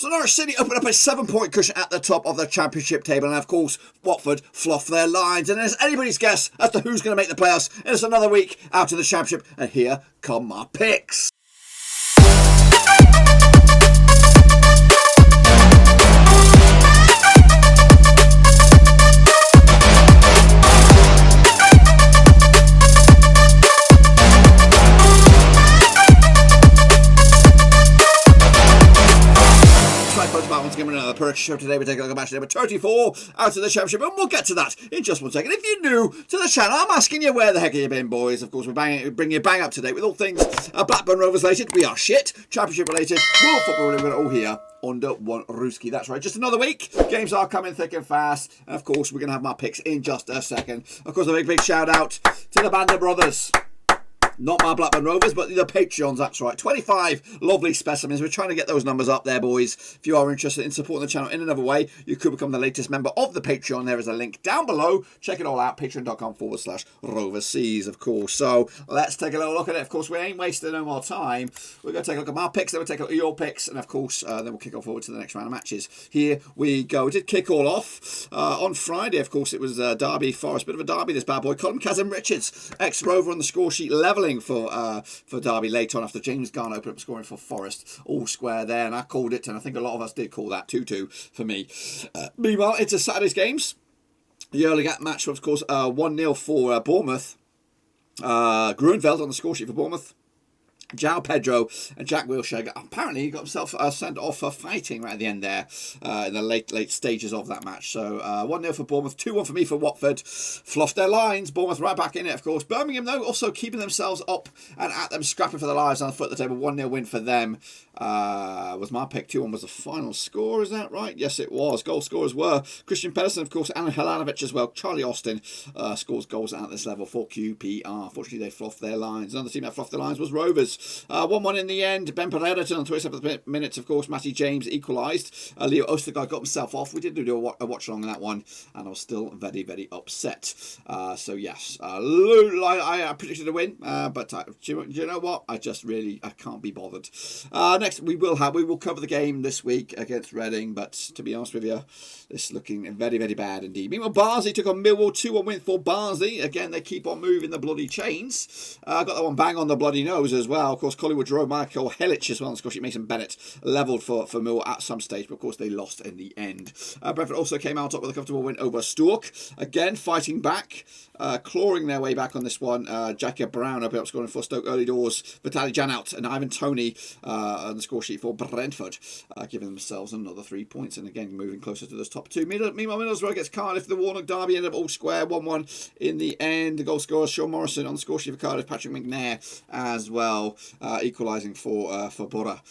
So Norwich City open up a 7-point cushion at the top of the Championship table, and of course Watford fluff their lines, and it's anybody's guess as to who's going to make the playoffs. It's another week out of the Championship, and here come my picks. Another purchase show today. We take a look at match number 34 out of the Championship, and we'll get to that in just 1 second. If you're new to the channel, I'm asking you, where the heck have you been, boys? Of course, we bring you bang up to date with all things Blackburn Rovers related. We are shit. Championship related. World football related. All here under one rooski. That's right. Just another week. Games are coming thick and fast. And of course, we're going to have my picks in just a second. Of course, a big shout out to the Band of Brothers. Not my Blackburn Rovers, but the Patreons, that's right. 25 lovely specimens. We're trying to get those numbers up there, boys. If you are interested in supporting the channel in another way, you could become the latest member of the Patreon. There is a link down below. Check it all out. Patreon.com/Roverseas, of course. So let's take a little look at it. Of course, we ain't wasting no more time. We're going to take a look at my picks, then we'll take a look at your picks, and of course, then we'll kick off forward to the next round of matches. Here we go. We did kick all off on Friday. Of course, it was Derby Forest. Bit of a derby, this bad boy. Colin Kazim-Richards, ex-Rover on the score sheet, levelling for Derby late on after James Garner opened up scoring for Forest. All square there, and I called it, and I think a lot of us did call that 2-2 for me. Meanwhile, into Saturday's games. The early gap match was, of course, 1-0 for Bournemouth. Gruenveld on the score sheet for Bournemouth. João Pedro and Jack Wilshere, apparently he got himself sent off for fighting right at the end there in the late stages of that match. So 1-0 for Bournemouth, 2-1 for me for Watford. Fluffed their lines. Bournemouth right back in it, of course. Birmingham, though, also keeping themselves up and at them, scrapping for their lives on the foot of the table. 1-0 win for them was my pick. 2-1 was the final score, is that right? Yes, it was. Goal scorers were Christian Pedersen, of course, and Helanovic as well. Charlie Austin scores goals at this level for QPR. Fortunately, they fluffed their lines. Another team that fluffed their lines was Rovers. 1-1 in the end. Ben Pereira on 27th minutes, of course. Matty James equalised. Leo Ostergaard got himself off. We did do a watch along on that one, and I was still very upset. So yes, I predicted a win, but do you know what? I can't be bothered. Next, we will cover the game this week against Reading, but to be honest with you, it's looking very bad indeed. Meanwhile, Barnsley took on Millwall. 2-1 win for Barnsley. Again, they keep on moving the bloody chains. Got that one bang on the bloody nose as well. Of course, Collingwood drove Michael Helic as well. Of course, Mason Bennett levelled for Millwall at some stage, but of course they lost in the end. Brentford also came out top with a comfortable win over Stoke. Again, fighting back, clawing their way back on this one. Jackie Brown opened up scoring for Stoke early doors. Vitaly Janelt and Ivan Toney on the score sheet for Brentford, giving themselves another 3 points, and again moving closer to those top two. Meanwhile, Middlesbrough gets Cardiff. The Warnock Derby ended up all square, 1-1 in the end. The goal scorer Sean Morrison on the score sheet for Cardiff. Patrick McNair as well, equalising for Borough.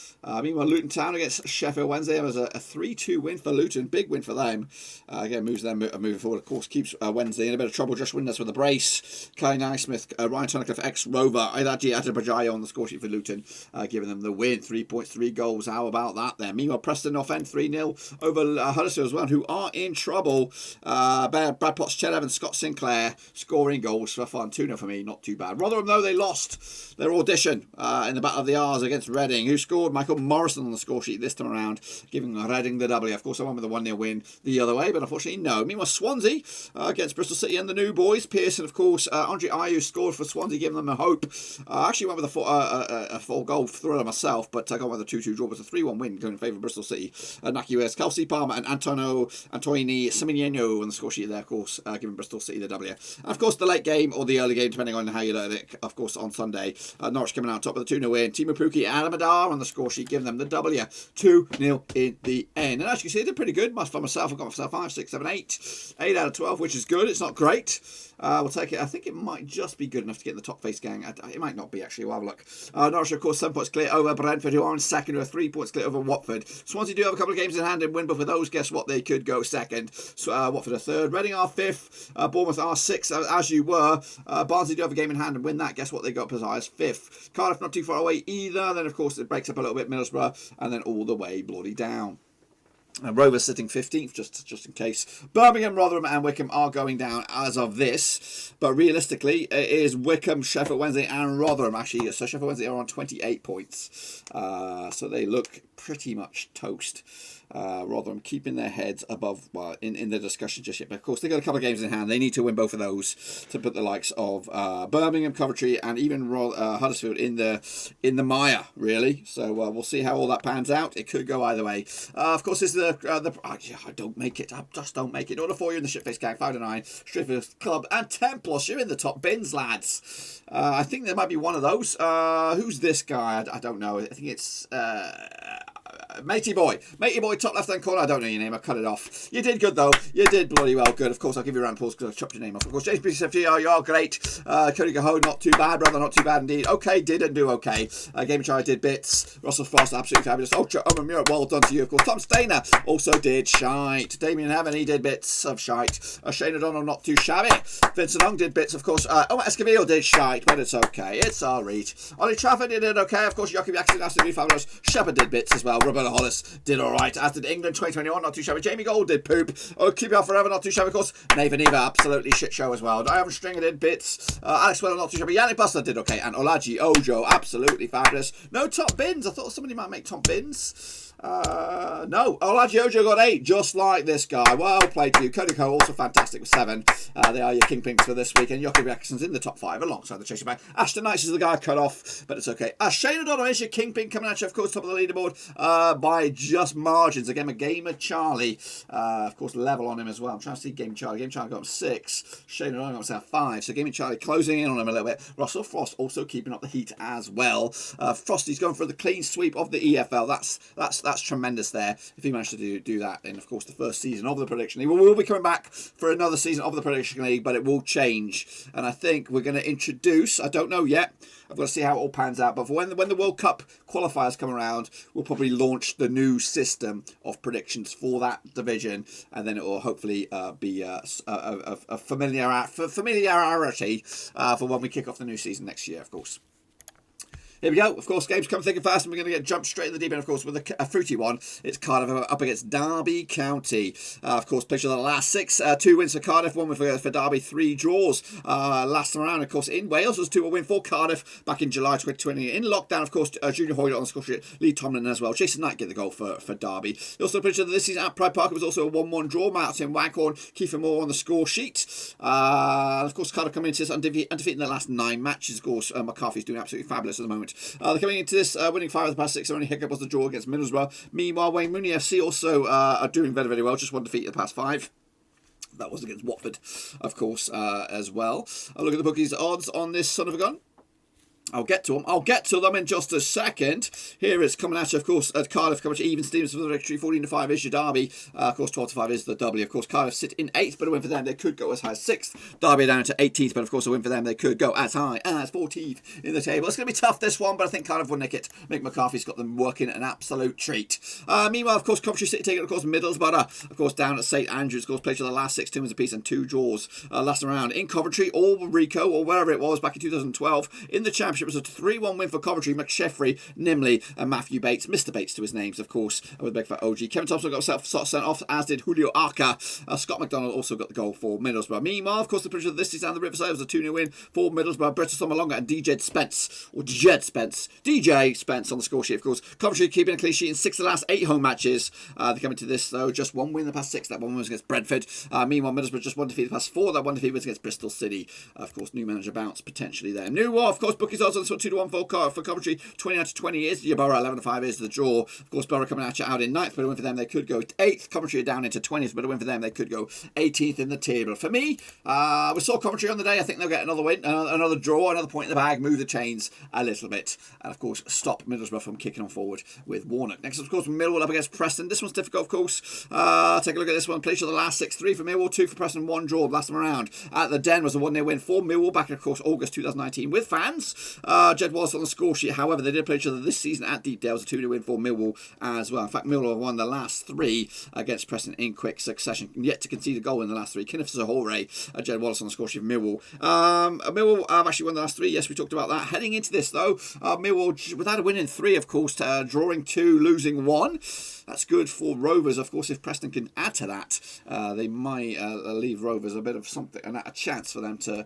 Meanwhile, Luton Town against Sheffield Wednesday. It was a 3-2 win for Luton. Big win for them. Again, moves them moving forward. Of course, keeps Wednesday in a bit of trouble. Josh Winders with a brace. Kai Naismith, Ryan Tunnicliffe, ex-Rover. Idaji Adebayo on the score sheet for Luton, giving them the win. 3 points, 3 goals. How about that there? Meanwhile, Preston off end 3-0 over Huddersfield as well, who are in trouble. Brad Potts, Ched Evans, Scott Sinclair scoring goals for fun. 2-0 for me, not too bad. Rotherham, though, they lost their audition in the Battle of the R's against Reading, who scored Michael Morrison on the score sheet this time around, giving Reading the W. Of course, I went with a 1-0 win the other way, but unfortunately, no. Meanwhile, Swansea against Bristol City and the new boys. Pearson, of course, Andre Ayew scored for Swansea, giving them a hope. I actually went with a full goal thriller myself, but I got with a 2-2 draw. It was a 3-1 win going in favour of Bristol City. Naki West, Kelsey Palmer and Antoine Siminiano on the score sheet there, of course, giving Bristol City the W. And of course, the late game or the early game, depending on how you look at it, of course, on Sunday, Norwich coming out top with a 2-0 win. Timo Pukki and Amadar on the score sheet, giving them the W. 2-0 in the end. And as you can see, I did pretty good for myself. I got myself 5, 6, 7, 8. 8 out of 12, which is good. It's not great. We'll take it. I think it might just be good enough to get in the top face gang. It might not be, actually. We'll have a look. Norwich, of course, 7 points clear over Brentford, who are in second, who are 3 points clear over Watford. Swansea do have a couple of games in hand and win, but for those, guess what? They could go second. So, Watford are third. Reading are fifth. Bournemouth are sixth, as you were. Barnsley do have a game in hand and win that. Guess what? They go up as high as fifth. Cardiff not too far away either. Then, of course, it breaks up a little bit. Middlesbrough, and then all the way bloody down. Rovers sitting 15th, just in case. Birmingham, Rotherham and Wycombe are going down as of this. But realistically, it is Wycombe, Sheffield Wednesday and Rotherham, actually. So Sheffield Wednesday are on 28 points. So they look pretty much toast. Rotherham keeping their heads above, well, in the discussion just yet. But of course, they've got a couple of games in hand. They need to win both of those to put the likes of Birmingham, Coventry, and even Huddersfield in the mire, really. So we'll see how all that pans out. It could go either way. Of course, this is I don't make it. I just don't make it. In order for you in the shitface gang, 5 to 9, Sheffield Club, and 10 plus. You're in the top bins, lads. I think there might be one of those. Who's this guy? I don't know. I think it's Matey Boy, top left hand corner. I don't know your name, I cut it off. You did good though, you did bloody well good. Of course, I'll give you a round of applause because I chopped your name off. Of course, James BCFT, you're great. Cody Gaho, not too bad, brother, not too bad indeed. Okay, didn't do okay. Game Chai did bits. Russell Frost, absolutely fabulous. Ultra Murat, well done to you. Of course, Tom Stainer also did shite. Damien Heaven, he did bits of shite. Shane O'Donnell, not too shabby. Vincent Ong did bits, of course. Escobedo did shite, but it's okay. It's alright. Ollie Trafford did okay. Of course, Joachim Jackson, absolutely fabulous. Shepard did bits as well. Roberto Hollis did alright, as did England 2021, not too shabby. Jamie Gold did poop. Keep it up forever, not too shabby, of course. Nathan Eva, absolutely shit show as well. Diamond Stringer did bits. Alex Weller, not too shabby. Yannick Buster did okay. And Olaji Ojo, absolutely fabulous. No top bins. I thought somebody might make top bins. No, Olaji Ojo got 8, just like this guy. Well played to you. Cody Cole also fantastic with 7. They are your kingpins for this week, and Joachim Jackson's in the top 5 alongside the chasing back. Ashton Knights is the guy cut off, but it's okay. Shane O'Donnell is your kingpin coming at you, of course, top of the leaderboard by just margins. Again, a game of Charlie, of course, level on him as well. I'm trying to see Game Charlie. Game Charlie got up 6. Shane O'Donnell got up 5. So Game of Charlie closing in on him a little bit. Russell Frost also keeping up the heat as well. Frosty's going for the clean sweep of the EFL. That's tremendous there if he managed to do that in, of course, the first season of the Prediction League. We'll be coming back for another season of the Prediction League, but it will change, and I think we're going to introduce, I don't know yet, I've got to see how it all pans out, but for when the World Cup qualifiers come around, we'll probably launch the new system of predictions for that division, and then it will hopefully be a familiarity for when we kick off the new season next year, of course. Here we go. Of course, games come thick and fast, and we're going to jumped straight in the deep end, of course, with a fruity one. It's Cardiff up against Derby County. Of course, picture of the last 6. 2 wins for Cardiff, 1 win for Derby, 3 draws. Last time around, of course, in Wales was 2 win for Cardiff back in July 2020. In lockdown, of course, Junior Hoyt on the score sheet, Lee Tomlin as well. Jason Knight get the goal for Derby. Also, picture of this season at Pride Park, it was also a 1-1 draw. Martin Waghorn, Kiefer Moore on the score sheet. And of course, Cardiff coming into this undefeated in the last 9 matches. Of course, McCarthy's doing absolutely fabulous at the moment. They're coming into this winning 5 of the past 6. Their only hiccup was the draw against Middlesbrough. Meanwhile, Wayne Mooney FC also are doing very, very well. Just 1 defeat in the past 5. That was against Watford, of course, as well. I'll look at the bookies' odds on this son of a gun. I'll get to them in just a second. Here it's coming at you, of course, at Cardiff, coming to even Stevens for the victory. 14-5 is your Derby. Of course, 12-5 is the W. Of course, Cardiff sit in 8th, but a win for them, they could go as high as 6th. Derby down to 18th, but of course, a win for them, they could go as high as 14th in the table. It's going to be tough, this one, but I think Cardiff will nick it. Mick McCarthy's got them working an absolute treat. Meanwhile, of course, Coventry City taking, of course, Middlesbrough, of course, down at St Andrews, of course, played for the last 6, 2 wins apiece and 2 draws last round. In Coventry, or Rico, or wherever it was back in 2012, in the Championship, it was a 3-1 win for Coventry. McSheffrey, Nimley, and Matthew Bates, Mr. Bates to his names, of course, with big fat OG. Kevin Thompson got sent off, as did Julio Arca. Scott McDonald also got the goal for Middlesbrough. Meanwhile, of course, the pressure of this is down the Riverside was a 2-0 win for Middlesbrough. Bristol Somalonga and DJ Spence on the score sheet, of course. Coventry keeping a clean sheet in 6 of the last 8 home matches. They're coming to this, though, just 1 win in the past 6. That 1 was against Brentford. Meanwhile, Middlesbrough just 1 defeat in the past 4. That 1 defeat was against Bristol City. Of course, new manager bounce potentially there. New War, of course, bookies odds on this one, 2-1 for Coventry. 29-20 is your Borough, 11-5 is the draw. Of course, Borough coming at you out in 9th, but a win for them, they could go 8th. Coventry are down into 20th, but a win for them, they could go 18th in the table. For me, we saw Coventry on the day. I think they'll get another win, another draw, another point in the bag, move the chains a little bit, and of course, stop Middlesbrough from kicking on forward with Warnock. Next, of course, Millwall up against Preston. This one's difficult, of course. Take a look at this one. Place of the last 6, 3 for Millwall, 2 for Preston, 1 draw last time around. At the Den was a 1-0 win for Millwall back in, of course, August 2019 with fans. Jed Wallace on the score sheet. However, they did play each other this season at Deepdale. It was a 2-0 win for Millwall as well. In fact, Millwall won the last 3 against Preston in quick succession, yet to concede a goal in the last 3. Kenneth Zahore, Jed Wallace on the score sheet for Millwall. Millwall have actually won the last 3. Yes, we talked about that. Heading into this, though, Millwall without a win in 3, of course, drawing 2, losing 1. That's good for Rovers. Of course, if Preston can add to that, they might leave Rovers a bit of something, a chance for them to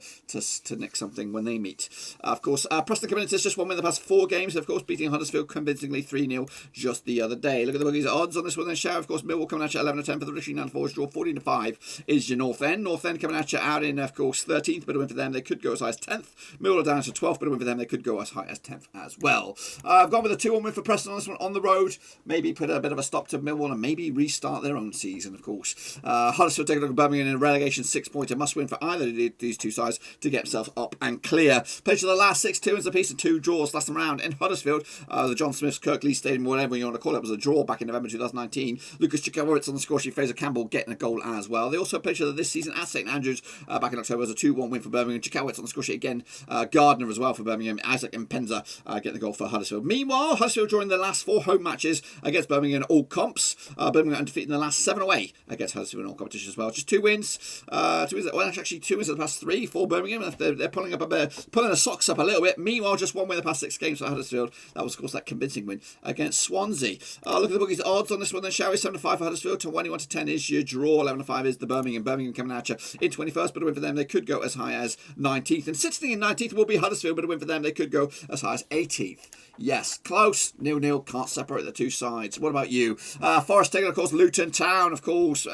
nick something when they meet. Of course, Preston coming into this just one win the past 4 games. Of course, beating Huddersfield convincingly 3-0 just the other day. Look at the bookies odds on this one then, Shower. Of course, Millwall coming at you 11-10 for the Richie Nan Forest draw. 14-5 is your North End. North End coming at you out in, of course, 13th, but a win for them. They could go as high as 10th. Millwall down to 12th, but a win for them. They could go as high as 10th as well. I've gone with a 2-1 win for Preston on this one on the road. Maybe put a bit of a stop to Millwall and maybe restart their own season, of course. Huddersfield taking a look at Birmingham in a relegation 6-pointer. Must win for either of these two sides to get themselves up and clear. Played to the last 6, 2 wins apiece and 2 draws last time round in Huddersfield. The John Smith's Kirklees Stadium, whatever you want to call it, was a draw back in November 2019. Lucas Chikowicz on the score sheet. Fraser Campbell getting a goal as well. They also played each other this season at St Andrews back in October as a 2-1 win for Birmingham. Chikowicz on the score sheet again. Gardner as well for Birmingham. Isaac and Penza getting the goal for Huddersfield. Meanwhile, Huddersfield drawing the last 4 home matches against Birmingham in all comps. Birmingham undefeated in the last 7 away against Huddersfield in all competitions as well. Just 2 wins. Well, actually 2 wins in the past 3 for Birmingham. They're pulling the socks up a little bit. Meanwhile, just 1 win in the past 6 games for Huddersfield. That was, of course, that convincing win against Swansea. Look at the bookies odds on this one then, shall we? 7-5 for Huddersfield. 21-10 is your draw. 11-5 is the Birmingham. Birmingham coming at you in 21st, but a win for them. They could go as high as 19th. And sitting in 19th will be Huddersfield, but a win for them. They could go as high as 18th. Yes, close. 0-0. Can't separate the two sides. What about you? Forest taking, of course, Luton Town, of course.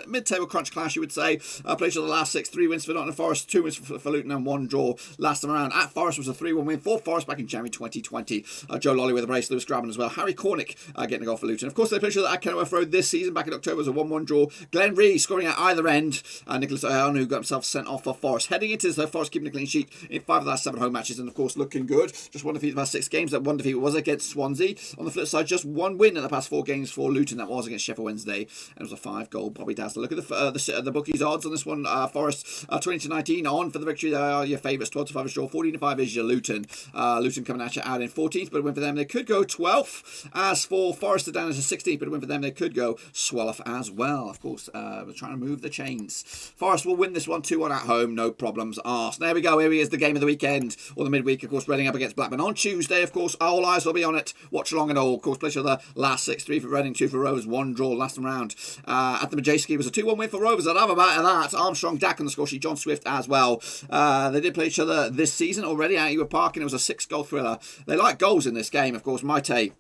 Mid-table crunch clash, you would say. Played to the last 6. 3 wins for Nottingham Forest, 2 wins for Luton, and 1 draw last time around. At Forest was a 3-1 win for Forest back in January 2020. Joe Lolly with a brace, Lewis Graben as well. Harry Cornick getting a goal for Luton. Of course, they played each other at Kenilworth Road this season. Back in October was a 1-1 draw. Glenn Ree scoring at either end. Nicholas Owen, who got himself sent off for Forest. Heading into this, Forest keeping a clean sheet in 5 of the last 7 home matches, and of course looking good. Just 1 defeat in the past 6 games. That 1 defeat was against Swansea. On the flip side, just 1 win in the past 4 games for Luton. That was against Sheffield Wednesday, and it was a 5-goal Bobby Dazzler. Look at the bookies odds on this one. Forest 20-19 on for the victory. They are your favourites. 12-5 is draw. 14-5 is your Luton. Luton coming at you out in 14th, but a win for them. They could go 12th. As for Forest, they're down as a 16th, but a win for them. They could go swell off as well. Of course, we're trying to move the chains. Forest will win this one 2-1 at home. No problems asked. There we go. Here is the game of the weekend, or the midweek. Of course, Reading up against Blackburn on Tuesday. Of course, all eyes will be on it. Watch along and all. Of course, play each other last 6. 3 for Reading, 2 for Rovers, 1 draw last round. At the Matchday was a 2-1 win for Rovers. I'd have a bite of that. Armstrong, Dak on the score sheet. John Swift as well. They did play each other this season already at Ewood Park, and it was a 6-goal thriller. They like goals in this game. Of course, Maite,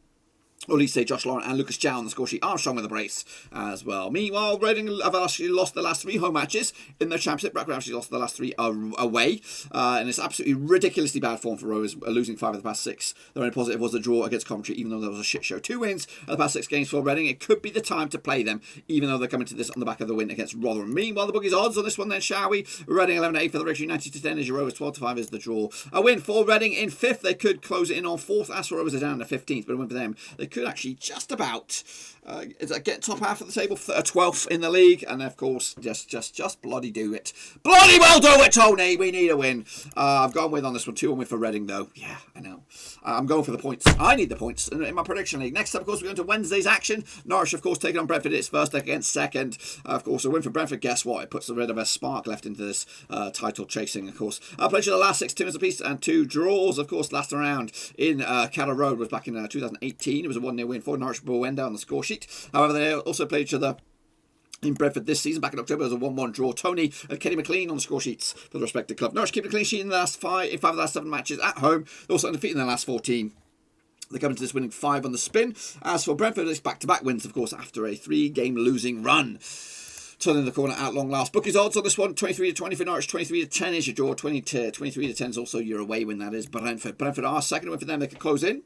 Olise, Josh Lauren and Lucas Chow on the score sheet. Armstrong with a brace as well. Meanwhile, Reading have actually lost the last 3 home matches in their championship. Blackburn actually lost the last 3 away. And it's absolutely ridiculously bad form for Rovers, losing 5 of the past 6. Their only positive was the draw against Coventry, even though there was a shit show. 2 wins of the past 6 games for Reading. It could be the time to play them, even though they're coming to this on the back of the win against Rotherham. Meanwhile, the bookies odds on this one then, shall we? Reading 11-8 for the victory. 90-10 is your Rovers. 12-5 is the draw. A win for Reading in 5th. They could close it in on 4th. As for Rovers, they're down to 15th, but a win for them. They could actually just about get top half of the table, 12th in the league, and of course just bloody do it. Bloody well do it, Tony. We need a win. I've gone with on this one 2-1 win for Reading though. Yeah, I know. I'm going for the points. I need the points in my prediction league. Next up, of course, we're going to Wednesday's action. Norwich, of course, taking on Brentford. It's first against second. Of course, a win for Brentford. Guess what? It puts a bit of a spark left into this title chasing, of course. I played the last 6 teams apiece and 2 draws. Of course, last round in Cardiff Road was back in 2018. It was a 1-0 win for Norwich Bowenda on the score sheet. However, they also played each other in Brentford this season. Back in October, there was a 1-1 draw. Tony and Kenny McLean on the score sheets for the respective club. Norwich keeping a clean sheet in the last 5 of the last 7 matches at home. They're also undefeated in their last 14. They come into this winning 5 on the spin. As for Brentford, it's back-to-back wins, of course, after a 3-game losing run. Turning the corner at long last. Bookies odds on this one, 23-20 for Norwich, 23-10 is your draw, 23-10 is also your away win, that is Brentford. Brentford are second win for them, they could close in.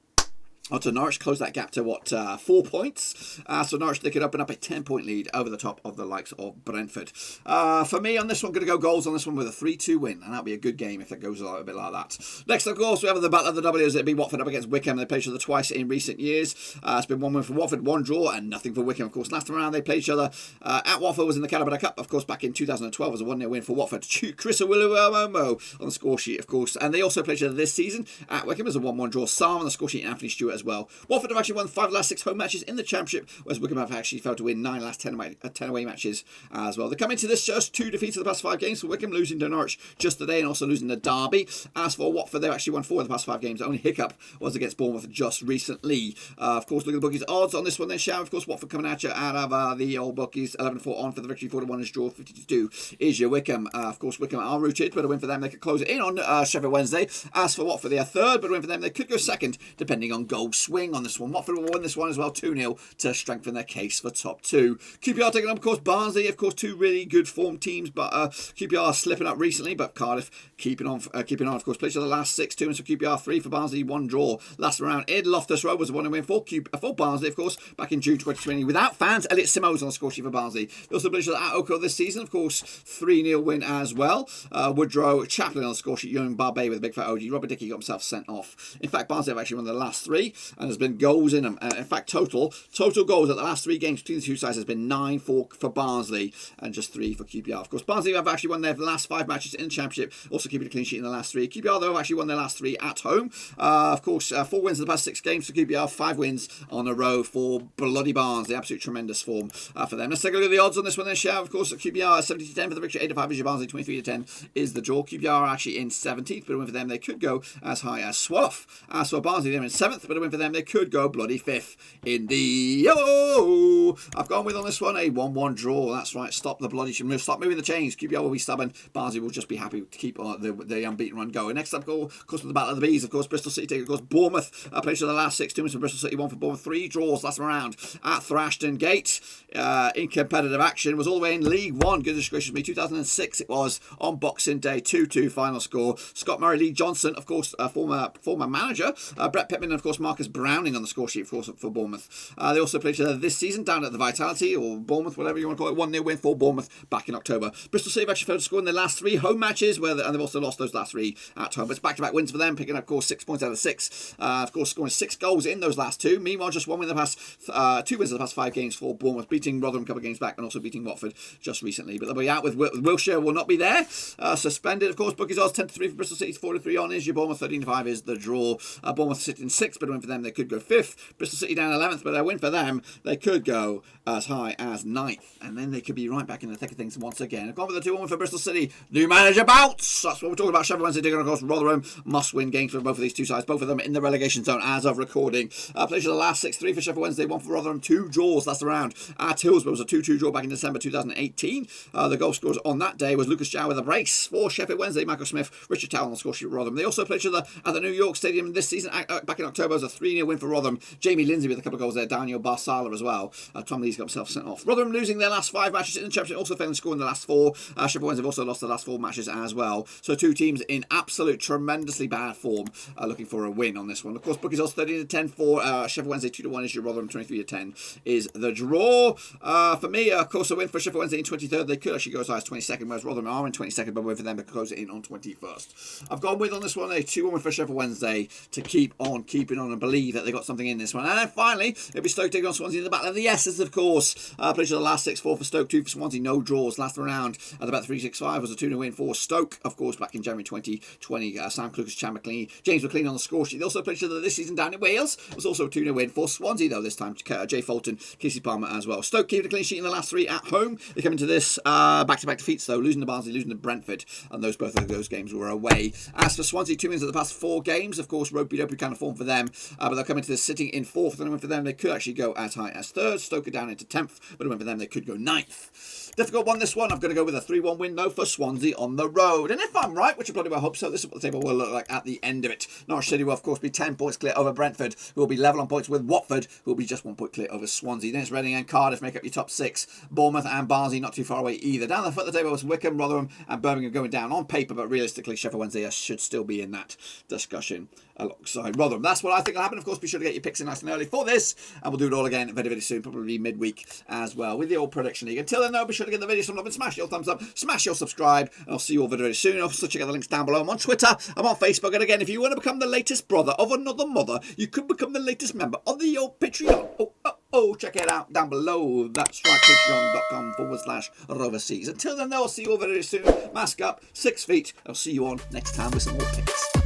To Norwich, close that gap to 4 points. So Norwich, they could open up a 10-point lead over the top of the likes of Brentford. For me, on this one, going to go goals on this one with a 3-2 win, and that'll be a good game if it goes a bit like that. Next, of course, we have the battle of the W's. It'll be Watford up against Wycombe. They played each other twice in recent years. It's been 1 win for Watford, 1 draw, and nothing for Wycombe. Of course, last time around they played each other at Watford was in the Calabria Cup. Of course, back in 2012 was a 1-0 win for Watford. Chris Awilimomo on the score sheet, of course, and they also played each other this season at Wycombe as a 1-1 draw. Sam on the score sheet and Anthony Stewart as well. Watford have actually won 5 of the last 6 home matches in the Championship, whereas Wycombe have actually failed to win 9 of the last 10 away matches as well. They come into this just 2 defeats of the past 5 games for Wycombe, losing to Norwich just today and also losing to Derby. As for Watford, they've actually won 4 of the past 5 games. The only hiccup was against Bournemouth just recently. Of course, look at the bookies odds on this one then, shall we? Of course, Watford coming at you out of the old bookies. 11-4 on for the victory, 4-1 is draw, 52 is your Wycombe. Of course, Wycombe are rooted, but a win for them, they could close it in on Sheffield Wednesday. As for Watford, they are third, but a win for them, they could go second, depending on goal swing on this one. Watford will win this one as well, 2-0 to strengthen their case for top 2. QPR taking on, of course, Barnsley. Of course, 2 really good form teams, but QPR are slipping up recently, but Cardiff keeping on. Of course, played the last 6 2 for QPR, 3 for Barnsley, 1 draw. Last round in Loftus Road was the 1 win for Barnsley, of course, back in June 2020 without fans. Elliot Simoes on the score sheet for Barnsley. They also played at Oko this season, of course, 3-0 win as well. Woodrow Chaplin on the score sheet, Young Barbet with a big fat OG. Robert Dickey got himself sent off. In fact, Barnsley have actually won the last 3, and there's been goals in them. In fact, total goals at the last 3 games between the two sides has been 9 for Barnsley and just 3 for QPR. Of course, Barnsley have actually won their last 5 matches in the Championship, also keeping a clean sheet in the last 3. QPR, though, have actually won their last 3 at home. Of course, 4 wins in the past 6 games for QPR, 5 wins on a row for bloody Barnsley. Absolute tremendous form for them. Let's take a look at the odds on this one then, shall we? Of course, QPR 70-10 for the victory, 8-5 is your Barnsley, 23-10 is the draw. QPR are actually in 17th, but a win for them, they could go as high as Swallow. As for Barnsley, they're in 7th, but a win for them, they could go bloody 5th in the... I've gone with on this one a 1-1 draw. That's right, stop moving the chains. QPR will be stubborn. Barnsley will just be happy to keep the unbeaten run going. Next up, of course, with the Battle of the Bees, of course, Bristol City take, of course, Bournemouth. Played for the last 6 2 for Bristol City, 1 for Bournemouth, 3 draws last round at Thrashton Gate. In competitive action, was all the way in League One. Goodness gracious me, 2006 it was on Boxing Day, 2-2 final score. Scott Murray, Lee Johnson, of course, former manager, Brett Pittman, and of course Marcus Browning on the score sheet for Bournemouth. They also played this season down at the Vitality, or Bournemouth, whatever you want to call it, 1-0 win for Bournemouth back in October. Bristol City have actually failed to score in their last 3 home matches, and they've also lost those last 3 at home. But it's back-to-back wins for them, picking up, of course, 6 points out of 6. Of course, scoring 6 goals in those last 2. Meanwhile, just 1 win in the past, 2 wins in the past 5 games for Bournemouth, beating Rotherham a couple of games back and also beating Watford just recently. But they'll be out with Wilshere will not be there. Suspended, of course. Bookies odds 10-3 for Bristol City, 4-3 on is your Bournemouth, 13-5 is the draw. Bournemouth sitting 6th, but a win for them, they could go 5th. Bristol City down 11th, but a win for them, they could go as high as 9th. And then they could be right back in the thick of things once again. I've gone with the 2-1 for Bristol City. New manager bounce! That's what we're talking about. Sheffield Wednesday taking on, of course, Rotherham. Must-win games for both of these two sides. Both of them in the relegation zone as of recording. Played for the last 6-3 for Sheffield Wednesday, 1 for Rotherham, 2 draws last round. At Hillsborough was a 2-2 draw back in December 2018. The goal scorers on that day was Lucas Jow with a brace for Sheffield Wednesday, Michael Smith, Richard Towell on the score sheet for Rotherham. They also played at the New York Stadium this season, back in October. It was a 3-0 win for Rotherham. Jamie Lindsay with a couple of goals there, Daniel Barsala as well. Tom Lee's got himself sent off. Rotherham losing their last 5 matches in the Championship, also failing to score in the last 4. Sheffield Wednesday have also lost the last 4 matches as well. So 2 teams in absolute tremendously bad form, looking for a win on this one. Of course, bookies odds 13-10 for Sheffield Wednesday, 2-1 is your Rotherham, 23-10 is the draw. For me, of course, a win for Sheffield Wednesday in 23rd. They could actually go as high as 22nd, whereas Rotherham are in 22nd, but a win for them to close it in on 21st. I've gone with on this one a 2-1 win for Sheffield Wednesday to keep on keeping on and believe that they got something in this one. And then finally, it'll be Stoke taking on Swansea in the Battle of the S's, of course. Played the last 6-4 for Stoke, 2 for Swansea, no draws. Last round at about 3-6-5 was a 2-0 win for Stoke, of course, back in January 2020. Sam Clucas, James McLean on the score sheet. They also played this season down in Wales. It was also a 2-0 win for Swansea, though, this time. Jay Fulton, Casey Palmer as well. Stoke keeping a clean sheet in the last 3 at home. They come into this back-to-back defeats, though, losing to Barnsley, losing to Brentford, and both of those games were away. As for Swansea, 2 wins of the past 4 games. Of course, ropey-dopey kind of form for them, but they'll come into this sitting in 4th. And a win for them, they could actually go as high as 3rd. Stoke are down into 10th, but a win for them, they could go 9th. Difficult one, this one. I'm going to go with a 3-1 win, though, for Swansea on the road. And if I'm right, which I bloody well hope so, this is what the table will look like at the end of it. Norwich City will, of course, be 10 points clear over Brentford, who will be level on points with Watford, who will be just 1 point clear over Swansea. Then it's Reading and Cardiff make up your top 6. Bournemouth and Barnsley not too far away either. Down the foot of the table was Wycombe, Rotherham and Birmingham going down on paper, but realistically, Sheffield Wednesday should still be in that discussion alongside Rotherham. That's what I think will happen. Of course, be sure to get your picks in nice and early for this, and we'll do it all again very, very soon, probably midweek as well, with the old prediction league. Until then, though, be sure to give the video some love and smash your thumbs up, smash your subscribe, and I'll see you all very, very soon. Also, check out the links down below. I'm on Twitter, I'm on Facebook, and again, if you want to become the latest brother of another mother, you could become the latest member of the old Patreon. Check it out down below. That's right, patreon.com/Roverseas. Until then, though, I'll see you all very, very soon. Mask up, 6 feet. I'll see you on next time with some more picks.